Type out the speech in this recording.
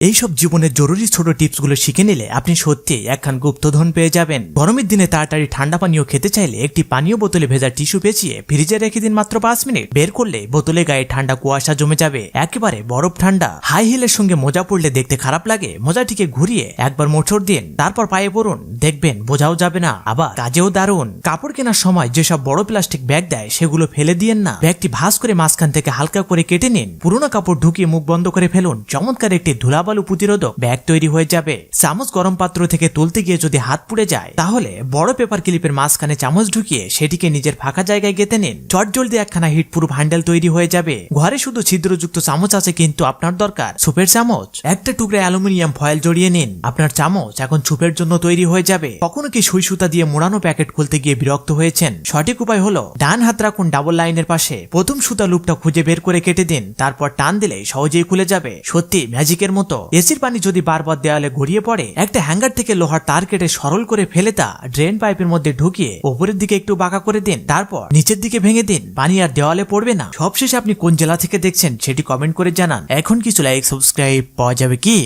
এইসব জীবনের জরুরি ছোট টিপসগুলো শিখে নিলে আপনি সত্যি একখান গুপ্তধন পেয়ে যাবেন। গরমের দিনে তাড়াতাড়ি ঠান্ডা পানীয় খেতে চাইলে একটি পানীয় বোতলে ভেজা টিস্যু পেঁচিয়ে ফ্রিজে রেখে দিন মাত্র 5 মিনিট। বের করলে বোতলে গায়ে ঠান্ডা কুয়াশা জমে যাবে, একেবারে বরফ ঠান্ডা। হাই হিলের সঙ্গে মোজা পড়লে দেখতে খারাপ লাগে, মোজাটিকে ঘুরিয়ে একবার মোচড় দিন, তারপর পায়ে পড়ুন, দেখবেন বোঝাও যাবে না, আবার কাজেও দারুণ। কাপড় কেনার সময় যেসব বড় প্লাস্টিক ব্যাগ দেয় সেগুলো ফেলে দিয়েন না, ব্যাগটি ভাঁজ করে মাঝখান থেকে হালকা করে কেটে নিন, পুরোনো কাপড় ঢুকিয়ে মুখ বন্ধ করে ফেলুন, চমৎকার একটি ধুলাবালু প্রতিরোধক ব্যাগ তৈরি হয়ে যাবে। চামচ গরম পাত্র থেকে তুলতে গিয়ে যদি হাত পুড়ে যায় তাহলে বড় পেপার ক্লিপের মাঝখানে চামচ ঢুকিয়ে সেটিকে নিজের ফাঁকা জায়গায় গেঁথে নিন, চটজলদি একখানা হিট প্রুফ হ্যান্ডেল তৈরি হয়ে যাবে। ঘরে শুধু ছিদ্রযুক্ত চামচ আছে, কিন্তু আপনার দরকার সুপের চামচ। একটা টুকরা অ্যালুমিনিয়াম ফয়েল জড়িয়ে নিন, আপনার চামচ এখন সুপের জন্য তৈরি হয়ে যাবে। কখনো কি সুই সুতা দিয়ে মোড়ানো প্যাকেট খুলতে গিয়ে বিরক্ত হয়েছেন? সঠিক উপায় হলো ডান হাত রাখুন ডাবল লাইনের পাশে, প্রথম সুতা লুপটা খুঁজে বের করে কেটে দিন, তারপর টান দিলে সহজেই খুলে যাবে, সত্যি ম্যাজিকের মতো। এসির পানি যদি বারবার দেওয়ালে গড়িয়ে পড়ে, একটা হ্যাঙ্গার থেকে লোহার তার কেটে সরল করে ফেলে তা ড্রেন পাইপের মধ্যে ঢুকিয়ে উপরের দিকে একটু বাঁকা করে দিন, তারপর নিচের দিকে ভেঙে দিন, পানি আর দেওয়ালে পড়বে না। সবশেষে আপনি কোন জেলা থেকে দেখছেন সেটি কমেন্ট করে জানান। এখন কিছু লাইক সাবস্ক্রাইব পাওয়া যাবে কি?